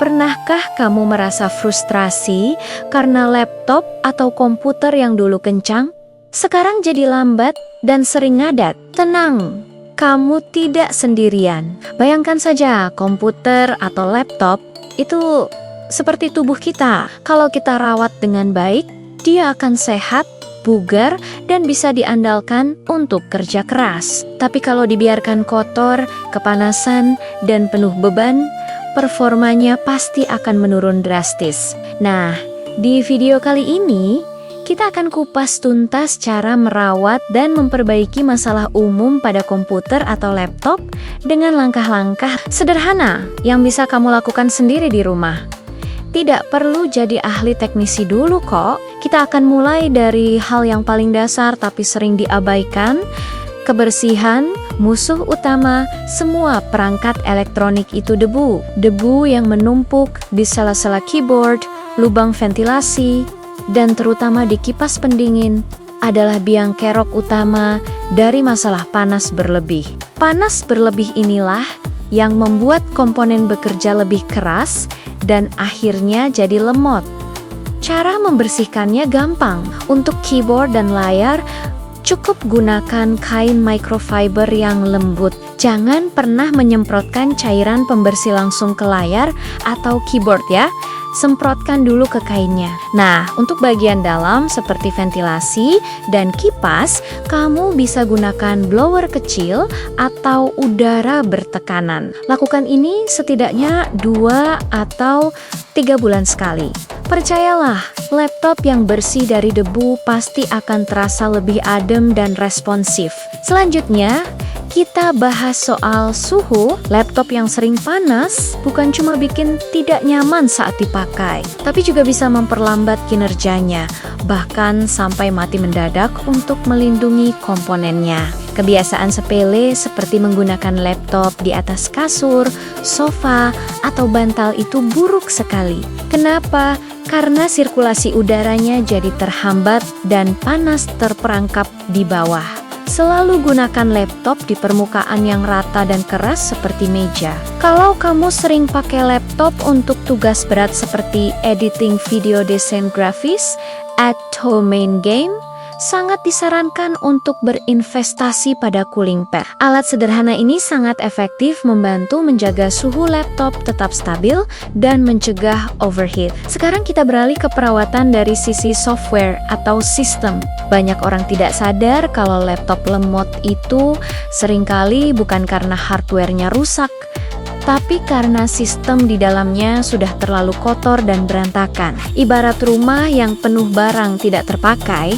Pernahkah kamu merasa frustrasi karena laptop atau komputer yang dulu kencang, sekarang jadi lambat dan sering ngadat? Tenang, kamu tidak sendirian. Bayangkan saja komputer atau laptop itu seperti tubuh kita. Kalau kita rawat dengan baik, dia akan sehat, bugar, dan bisa diandalkan untuk kerja keras. Tapi kalau dibiarkan kotor, kepanasan, dan penuh beban, performanya pasti akan menurun drastis. Nah, di video kali ini, kita akan kupas tuntas cara merawat dan memperbaiki masalah umum pada komputer atau laptop dengan langkah-langkah sederhana yang bisa kamu lakukan sendiri di rumah. Tidak perlu jadi ahli teknisi dulu kok. Kita akan mulai dari hal yang paling dasar tapi sering diabaikan. Kebersihan, musuh utama semua perangkat elektronik itu debu. Debu yang menumpuk di sela-sela keyboard, lubang ventilasi, dan terutama di kipas pendingin adalah biang kerok utama dari masalah panas berlebih. Panas berlebih inilah yang membuat komponen bekerja lebih keras dan akhirnya jadi lemot. Cara membersihkannya gampang. Untuk keyboard dan layar, cukup gunakan kain microfiber yang lembut. Jangan pernah menyemprotkan cairan pembersih langsung ke layar atau keyboard ya. Semprotkan dulu ke kainnya. Nah, untuk bagian dalam seperti ventilasi dan kipas, kamu bisa gunakan blower kecil atau udara bertekanan. Lakukan ini setidaknya 2 atau 3 bulan sekali. Percayalah, laptop yang bersih dari debu pasti akan terasa lebih adem dan responsif. Selanjutnya, kita bahas soal suhu. Laptop yang sering panas bukan cuma bikin tidak nyaman saat dipakai, tapi juga bisa memperlambat kinerjanya, bahkan sampai mati mendadak untuk melindungi komponennya. Kebiasaan sepele seperti menggunakan laptop di atas kasur, sofa, atau bantal itu buruk sekali. Kenapa? Karena sirkulasi udaranya jadi terhambat dan panas terperangkap di bawah. Selalu gunakan laptop di permukaan yang rata dan keras seperti meja. Kalau kamu sering pakai laptop untuk tugas berat seperti editing video desain grafis atau main game, sangat disarankan untuk berinvestasi pada cooling pad. Alat sederhana ini sangat efektif membantu menjaga suhu laptop tetap stabil dan mencegah overheat. Sekarang kita beralih ke perawatan dari sisi software atau sistem. Banyak orang tidak sadar kalau laptop lemot itu seringkali bukan karena hardware-nya rusak, tapi karena sistem di dalamnya sudah terlalu kotor dan berantakan. Ibarat rumah yang penuh barang tidak terpakai,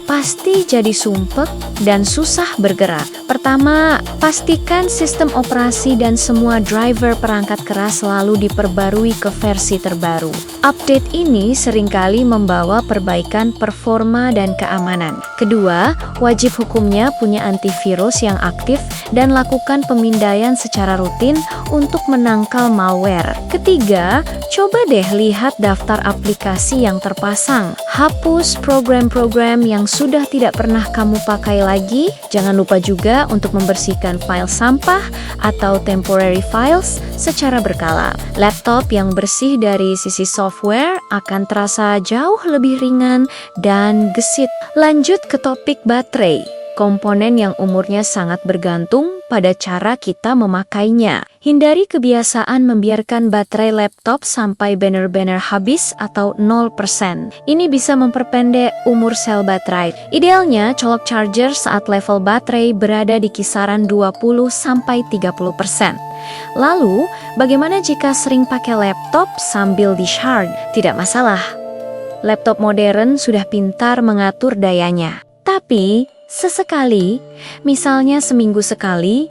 pasti jadi sumpek dan susah bergerak. Pertama, pastikan sistem operasi dan semua driver perangkat keras selalu diperbarui ke versi terbaru. Update ini seringkali membawa perbaikan performa dan keamanan. Kedua, wajib hukumnya punya antivirus yang aktif dan lakukan pemindaian secara rutin untuk menangkal malware. Ketiga, coba deh lihat daftar aplikasi yang terpasang. Hapus program-program yang sudah tidak pernah kamu pakai lagi. Jangan lupa juga untuk membersihkan file sampah atau temporary files secara berkala. Laptop yang bersih dari sisi software akan terasa jauh lebih ringan dan gesit. Lanjut ke topik baterai. Komponen yang umurnya sangat bergantung pada cara kita memakainya. Hindari kebiasaan membiarkan baterai laptop sampai benar-benar habis atau 0%. Ini bisa memperpendek umur sel baterai. Idealnya, colok charger saat level baterai berada di kisaran 20-30%. Lalu, bagaimana jika sering pakai laptop sambil di-charge? Tidak masalah. Laptop modern sudah pintar mengatur dayanya. Tapi, sesekali, misalnya seminggu sekali,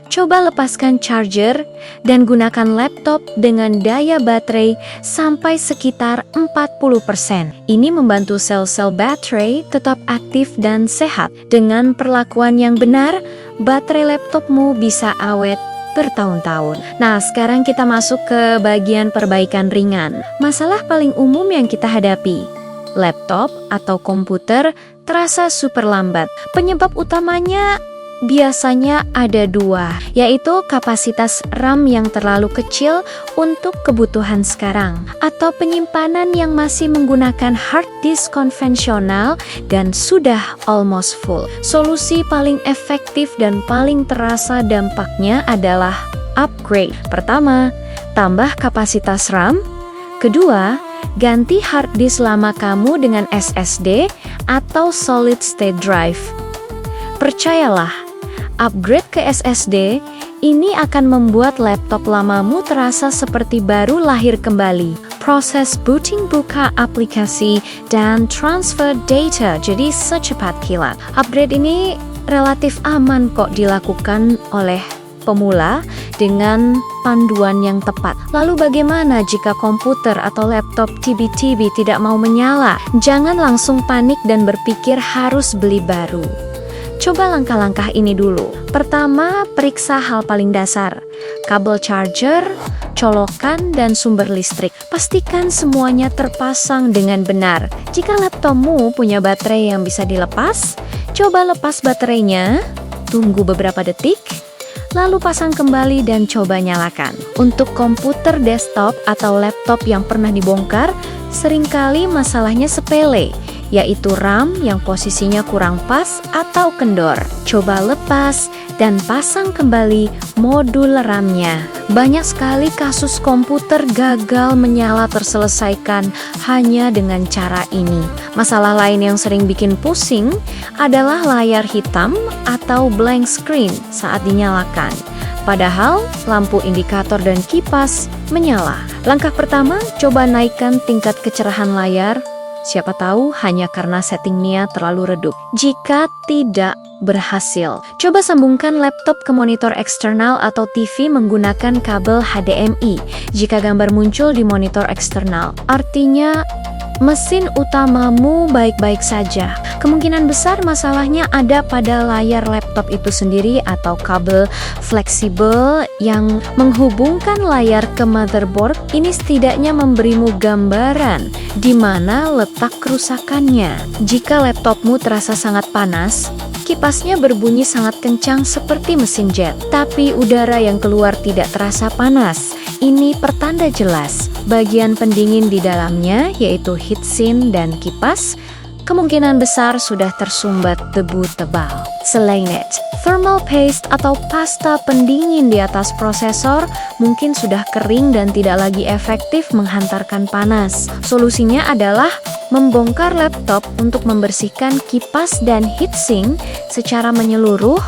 coba lepaskan charger dan gunakan laptop dengan daya baterai sampai sekitar 40%. Ini membantu sel-sel baterai tetap aktif dan sehat. Dengan perlakuan yang benar, baterai laptopmu bisa awet bertahun-tahun. Nah, sekarang kita masuk ke bagian perbaikan ringan. Masalah paling umum yang kita hadapi. Laptop atau komputer terasa super lambat. Penyebab utamanya biasanya ada dua, yaitu kapasitas RAM yang terlalu kecil untuk kebutuhan sekarang, atau penyimpanan yang masih menggunakan hard disk konvensional dan sudah almost full. Solusi paling efektif dan paling terasa dampaknya adalah upgrade. Pertama, tambah kapasitas RAM. Kedua, ganti hard disk lama kamu dengan SSD atau solid state drive. Percayalah, upgrade ke SSD ini akan membuat laptop lamamu terasa seperti baru lahir kembali. Proses booting, buka aplikasi, dan transfer data jadi secepat kilat. Upgrade ini relatif aman kok dilakukan oleh pemula dengan panduan yang tepat. Lalu bagaimana jika komputer atau laptop tiba-tiba tidak mau menyala? Jangan langsung panik dan berpikir harus beli baru. Coba langkah-langkah ini dulu. Pertama, periksa hal paling dasar. Kabel charger, colokan, dan sumber listrik. Pastikan semuanya terpasang dengan benar. Jika laptopmu punya baterai yang bisa dilepas, coba lepas baterainya, tunggu beberapa detik, lalu pasang kembali dan coba nyalakan. Untuk komputer desktop atau laptop yang pernah dibongkar, seringkali masalahnya sepele, yaitu RAM yang posisinya kurang pas atau kendor. Coba lepas dan pasang kembali modul RAM-nya. Banyak sekali kasus komputer gagal menyala terselesaikan hanya dengan cara ini. Masalah lain yang sering bikin pusing adalah layar hitam atau blank screen saat dinyalakan. Padahal lampu indikator dan kipas menyala. Langkah pertama, coba naikkan tingkat kecerahan layar. Siapa tahu hanya karena settingnya terlalu redup. Jika tidak berhasil, coba sambungkan laptop ke monitor eksternal atau TV menggunakan kabel HDMI. Jika gambar muncul di monitor eksternal, artinya mesin utamamu baik-baik saja. Kemungkinan besar masalahnya ada pada layar laptop itu sendiri atau kabel fleksibel yang menghubungkan layar ke motherboard. Ini setidaknya memberimu gambaran di mana letak kerusakannya. Jika laptopmu terasa sangat panas, kipasnya berbunyi sangat kencang seperti mesin jet, tapi udara yang keluar tidak terasa panas. Ini pertanda jelas bagian pendingin di dalamnya, yaitu heatsink dan kipas, kemungkinan besar sudah tersumbat debu tebal. Selain itu, thermal paste atau pasta pendingin di atas prosesor mungkin sudah kering dan tidak lagi efektif menghantarkan panas. Solusinya adalah membongkar laptop untuk membersihkan kipas dan heatsink secara menyeluruh,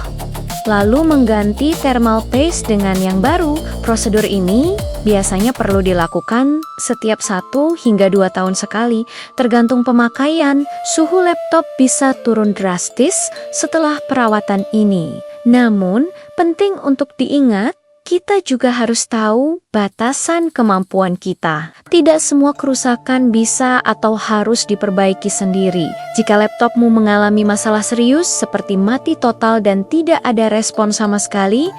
lalu mengganti thermal paste dengan yang baru. Prosedur ini biasanya perlu dilakukan setiap 1 hingga 2 tahun sekali, tergantung pemakaian. Suhu laptop bisa turun drastis setelah perawatan ini. Namun, penting untuk diingat, kita juga harus tahu batasan kemampuan kita. Tidak semua kerusakan bisa atau harus diperbaiki sendiri. Jika laptopmu mengalami masalah serius seperti mati total dan tidak ada respon sama sekali,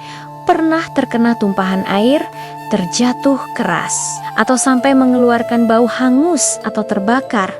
pernah terkena tumpahan air, terjatuh keras, atau sampai mengeluarkan bau hangus atau terbakar,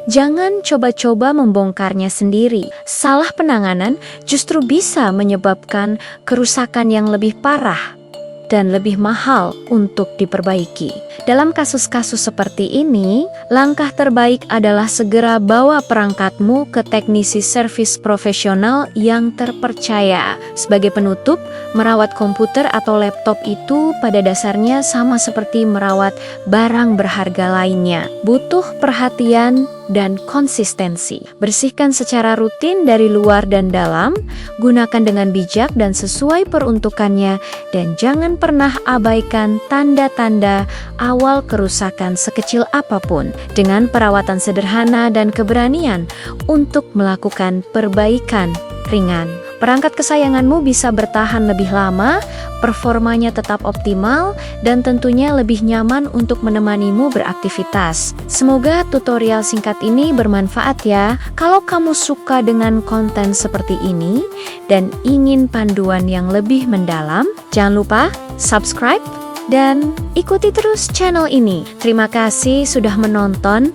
jangan coba-coba membongkarnya sendiri. Salah penanganan justru bisa menyebabkan kerusakan yang lebih parah dan lebih mahal untuk diperbaiki. Dalam kasus-kasus seperti ini, langkah terbaik adalah segera bawa perangkatmu ke teknisi servis profesional yang terpercaya. Sebagai penutup, merawat komputer atau laptop itu pada dasarnya sama seperti merawat barang berharga lainnya. Butuh perhatian dan konsistensi. Bersihkan secara rutin dari luar dan dalam, gunakan dengan bijak dan sesuai peruntukannya, dan jangan pernah abaikan tanda-tanda awal kerusakan sekecil apapun. Dengan perawatan sederhana dan keberanian untuk melakukan perbaikan ringan, perangkat kesayanganmu bisa bertahan lebih lama, performanya tetap optimal, dan tentunya lebih nyaman untuk menemanimu beraktivitas. Semoga tutorial singkat ini bermanfaat ya. Kalau kamu suka dengan konten seperti ini dan ingin panduan yang lebih mendalam, jangan lupa subscribe dan ikuti terus channel ini. Terima kasih sudah menonton.